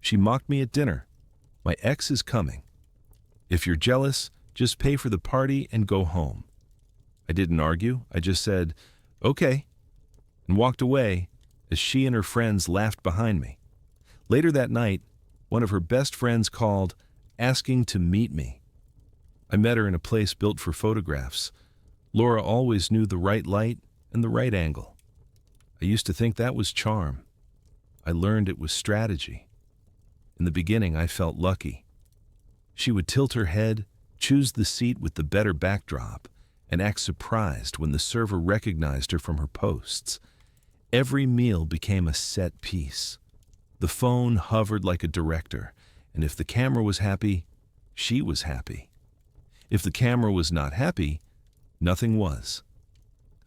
She mocked me at dinner. My ex is coming. If you're jealous, just pay for the party and go home. I didn't argue. I just said, okay, and walked away as she and her friends laughed behind me. Later that night, one of her best friends called, asking to meet me. I met her in a place built for photographs. Laura always knew the right light and the right angle. I used to think that was charm. I learned it was strategy. In the beginning, I felt lucky. She would tilt her head, choose the seat with the better backdrop, and act surprised when the server recognized her from her posts. Every meal became a set piece. The phone hovered like a director, and if the camera was happy, she was happy. If the camera was not happy, nothing was.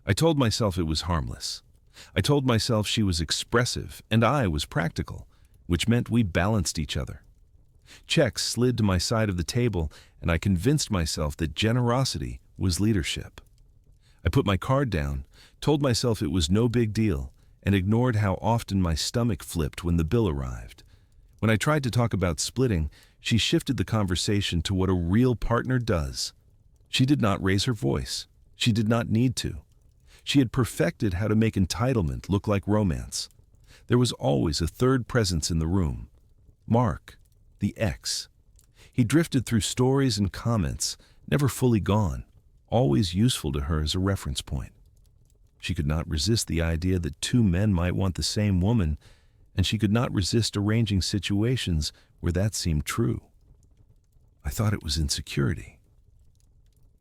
I told myself it was harmless. I told myself she was expressive and I was practical, which meant we balanced each other. Checks slid to my side of the table, and I convinced myself that generosity was leadership. I put my card down, told myself it was no big deal, and ignored how often my stomach flipped when the bill arrived. When I tried to talk about splitting, she shifted the conversation to what a real partner does. She did not raise her voice. She did not need to. She had perfected how to make entitlement look like romance. There was always a third presence in the room. Mark, the ex. He drifted through stories and comments, never fully gone, always useful to her as a reference point. She could not resist the idea that two men might want the same woman, and she could not resist arranging situations where that seemed true. I thought it was insecurity.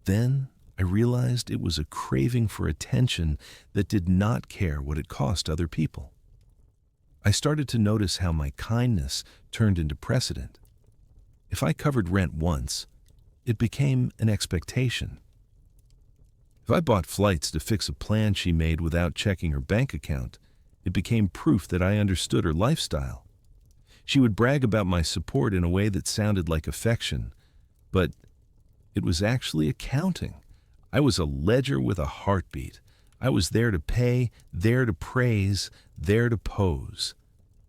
Then I realized it was a craving for attention that did not care what it cost other people. I started to notice how my kindness turned into precedent. If I covered rent once, it became an expectation. If I bought flights to fix a plan she made without checking her bank account, it became proof that I understood her lifestyle. She would brag about my support in a way that sounded like affection, but it was actually accounting. I was a ledger with a heartbeat. I was there to pay, there to praise, there to pose.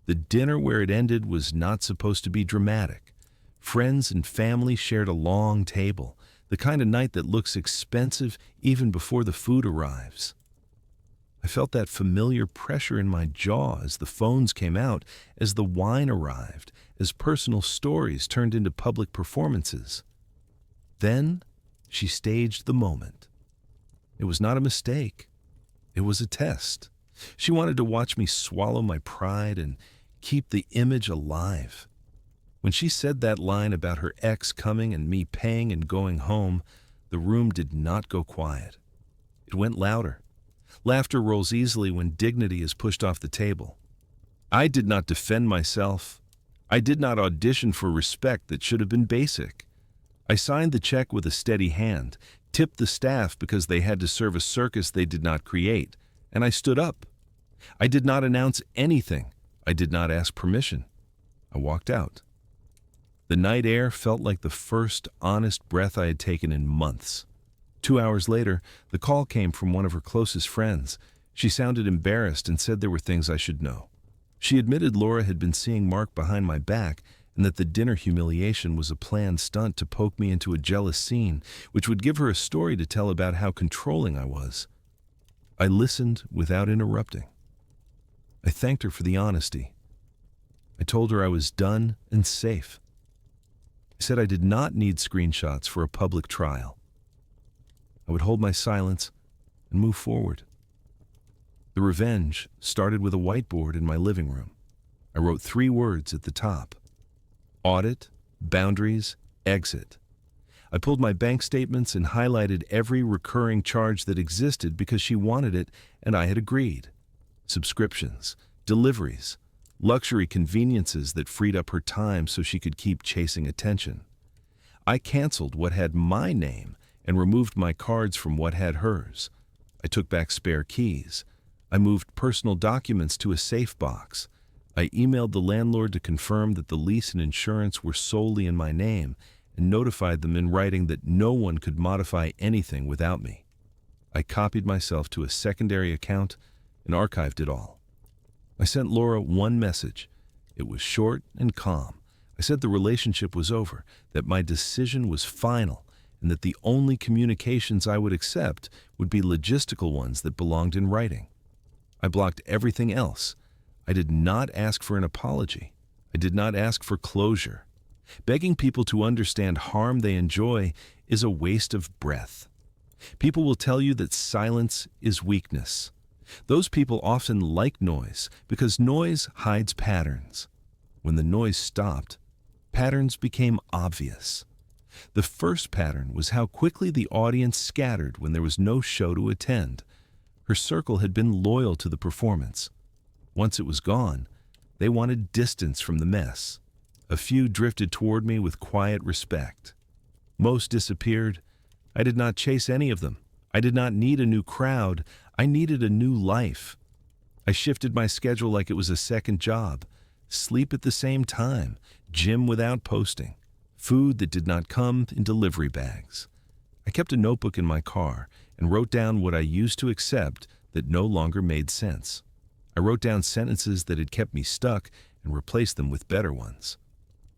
The dinner where it ended was not supposed to be dramatic. Friends and family shared a long table, the kind of night that looks expensive even before the food arrives. I felt that familiar pressure in my jaw as the phones came out, as the wine arrived, as personal stories turned into public performances. Then she staged the moment. It was not a mistake. It was a test. She wanted to watch me swallow my pride and keep the image alive. When she said that line about her ex coming and me paying and going home, the room did not go quiet. It went louder. Laughter rolls easily when dignity is pushed off the table. I did not defend myself. I did not audition for respect that should have been basic. I signed the check with a steady hand, tipped the staff because they had to serve a circus they did not create, and I stood up. I did not announce anything. I did not ask permission. I walked out. The night air felt like the first honest breath I had taken in months. 2 hours later, the call came from one of her closest friends. She sounded embarrassed and said there were things I should know. She admitted Laura had been seeing Mark behind my back and that the dinner humiliation was a planned stunt to poke me into a jealous scene, which would give her a story to tell about how controlling I was. I listened without interrupting. I thanked her for the honesty. I told her I was done and safe. I said I did not need screenshots for a public trial. I would hold my silence and move forward. The revenge started with a whiteboard in my living room. I wrote 3 words at the top: audit, boundaries, exit. I pulled my bank statements and highlighted every recurring charge that existed because she wanted it and I had agreed. Subscriptions, deliveries, luxury conveniences that freed up her time so she could keep chasing attention. I canceled what had my name and removed my cards from what had hers. I took back spare keys. I moved personal documents to a safe box. I emailed the landlord to confirm that the lease and insurance were solely in my name and notified them in writing that no one could modify anything without me. I copied myself to a secondary account and archived it all. I sent Laura one message: It was short and calm. I said the relationship was over, that my decision was final, and that the only communications I would accept would be logistical ones that belonged in writing. I blocked everything else. I did not ask for an apology. I did not ask for closure. Begging people to understand harm they enjoy is a waste of breath. People will tell you that silence is weakness. Those people often like noise because noise hides patterns. When the noise stopped, patterns became obvious. The first pattern was how quickly the audience scattered when there was no show to attend. Her circle had been loyal to the performance. Once it was gone, they wanted distance from the mess. A few drifted toward me with quiet respect. Most disappeared. I did not chase any of them. I did not need a new crowd. I needed a new life. I shifted my schedule like it was a second job. Sleep at the same time, gym without posting, food that did not come in delivery bags. I kept a notebook in my car and wrote down what I used to accept that no longer made sense. I wrote down sentences that had kept me stuck and replaced them with better ones.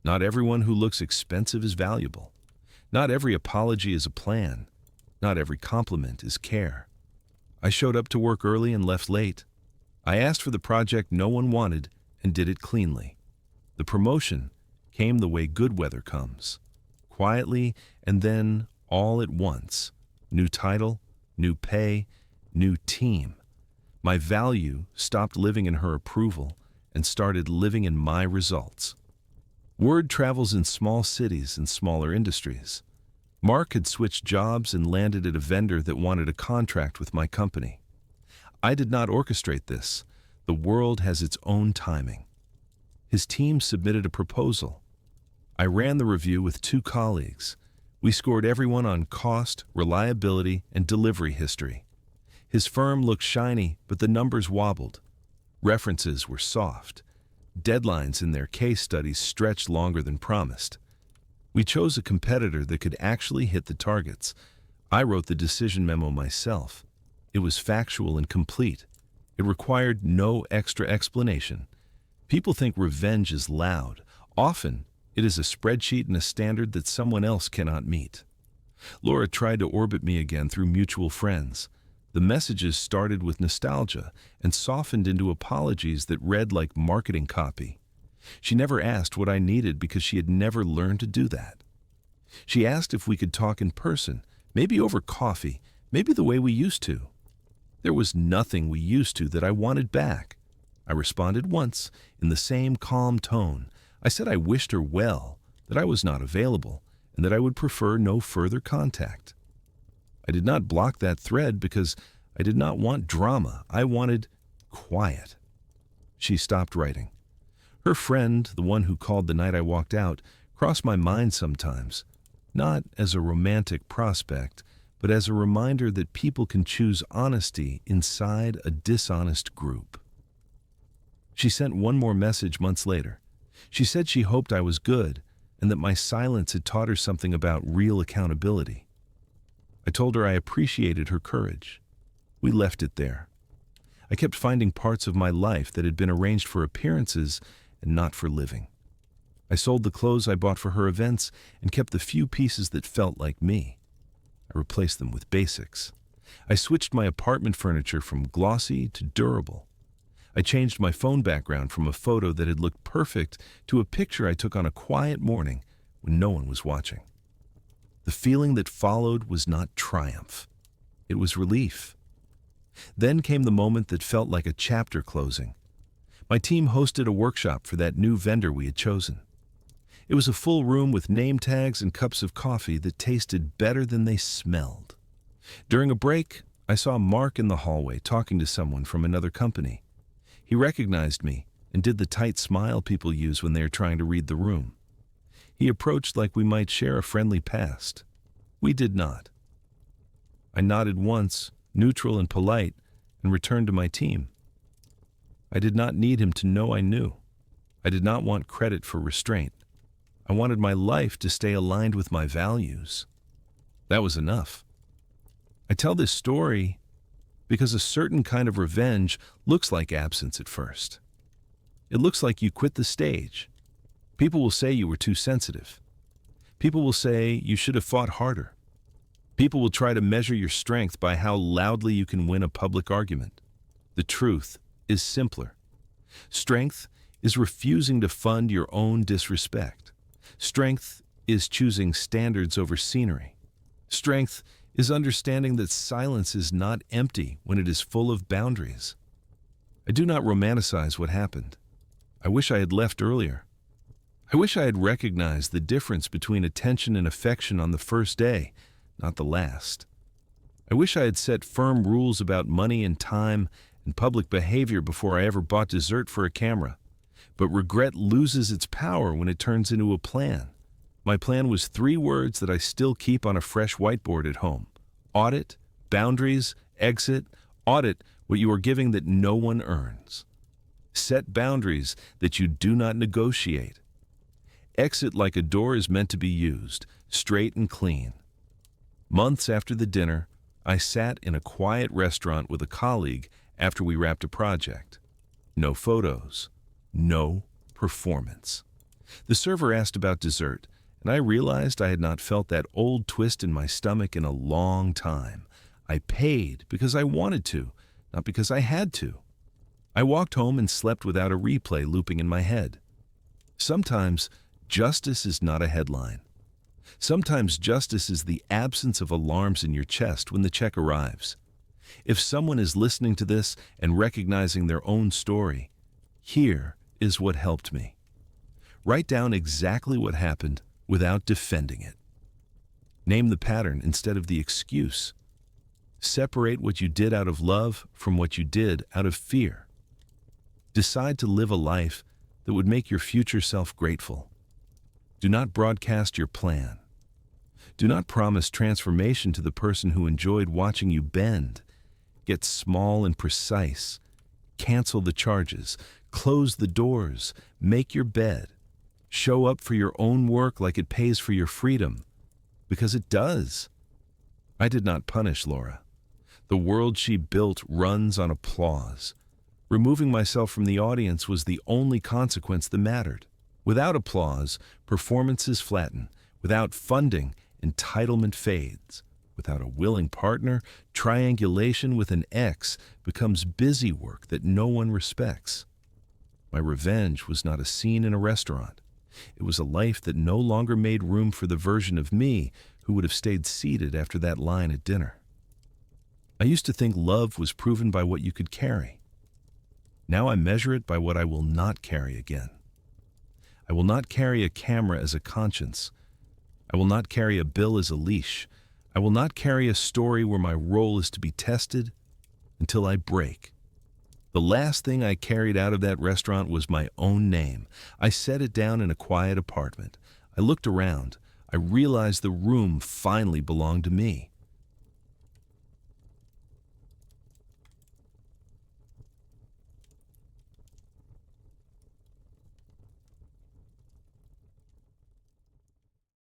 Not everyone who looks expensive is valuable. Not every apology is a plan. Not every compliment is care. I showed up to work early and left late. I asked for the project no one wanted and did it cleanly. The promotion came the way good weather comes, quietly and then all at once. New title, new pay, new team. My value stopped living in her approval and started living in my results. Word travels in small cities and smaller industries. Mark had switched jobs and landed at a vendor that wanted a contract with my company. I did not orchestrate this. The world has its own timing. His team submitted a proposal. I ran the review with 2 colleagues. We scored everyone on cost, reliability, and delivery history. His firm looked shiny, but the numbers wobbled. References were soft. Deadlines in their case studies stretched longer than promised. We chose a competitor that could actually hit the targets. I wrote the decision memo myself. It was factual and complete. It required no extra explanation. People think revenge is loud. Often, it is a spreadsheet and a standard that someone else cannot meet. Laura tried to orbit me again through mutual friends. The messages started with nostalgia and softened into apologies that read like marketing copy. She never asked what I needed because she had never learned to do that. She asked if we could talk in person, maybe over coffee, maybe the way we used to. There was nothing we used to that I wanted back. I responded once, in the same calm tone. I said I wished her well, that I was not available, and that I would prefer no further contact. I did not block that thread because I did not want drama. I wanted quiet. She stopped writing. Her friend, the one who called the night I walked out, crossed my mind sometimes, not as a romantic prospect, but as a reminder that people can choose honesty inside a dishonest group. She sent one more message months later. She said she hoped I was good and that my silence had taught her something about real accountability. I told her I appreciated her courage. We left it there. I kept finding parts of my life that had been arranged for appearances and not for living. I sold the clothes I bought for her events and kept the few pieces that felt like me. I replaced them with basics. I switched my apartment furniture from glossy to durable. I changed my phone background from a photo that had looked perfect to a picture I took on a quiet morning when no one was watching. The feeling that followed was not triumph. It was relief. Then came the moment that felt like a chapter closing. My team hosted a workshop for that new vendor we had chosen. It was a full room with name tags and cups of coffee that tasted better than they smelled. During a break, I saw Mark in the hallway talking to someone from another company. He recognized me and did the tight smile people use when they are trying to read the room. He approached like we might share a friendly past. We did not. I nodded once, neutral and polite, and returned to my team. I did not need him to know I knew. I did not want credit for restraint. I wanted my life to stay aligned with my values. That was enough. I tell this story because a certain kind of revenge looks like absence at first. It looks like you quit the stage. People will say you were too sensitive. People will say you should have fought harder. People will try to measure your strength by how loudly you can win a public argument. The truth is simpler. Strength is refusing to fund your own disrespect. Strength is choosing standards over scenery. Strength is understanding that silence is not empty when it is full of boundaries. I do not romanticize what happened. I wish I had left earlier. I wish I had recognized the difference between attention and affection on the first day, not the last. I wish I had set firm rules about money and time and public behavior before I ever bought dessert for a camera. But regret loses its power when it turns into a plan. My plan was 3 words that I still keep on a fresh whiteboard at home. Audit, boundaries, exit. Audit what you are giving that no one earns. Set boundaries that you do not negotiate. Exit like a door is meant to be used, straight and clean. Months after the dinner, I sat in a quiet restaurant with a colleague after we wrapped a project. No photos, no performance. The server asked about dessert, and I realized I had not felt that old twist in my stomach in a long time. I paid because I wanted to, not because I had to. I walked home and slept without a replay looping in my head. Sometimes justice is not a headline. Sometimes justice is the absence of alarms in your chest when the check arrives. If someone is listening to this and recognizing their own story, here is what helped me. Write down exactly what happened without defending it. Name the pattern instead of the excuse. Separate what you did out of love from what you did out of fear. Decide to live a life that would make your future self grateful. Do not broadcast your plan. Do not promise transformation to the person who enjoyed watching you bend. Get small and precise. Cancel the charges. Close the doors. Make your bed. Show up for your own work like it pays for your freedom. Because it does. I did not punish Laura. The world she built runs on applause. Removing myself from the audience was the only consequence that mattered. Without applause, performances flatten. Without funding, entitlement fades. Without a willing partner, triangulation with an ex becomes busy work that no one respects. My revenge was not a scene in a restaurant. It was a life that no longer made room for the version of me who would have stayed seated after that line at dinner. I used to think love was proven by what you could carry. Now I measure it by what I will not carry again. I will not carry a camera as a conscience. I will not carry a bill as a leash. I will not carry a story where my role is to be tested until I break. The last thing I carried out of that restaurant was my own name. I set it down in a quiet apartment. I looked around. I realized the room finally belonged to me.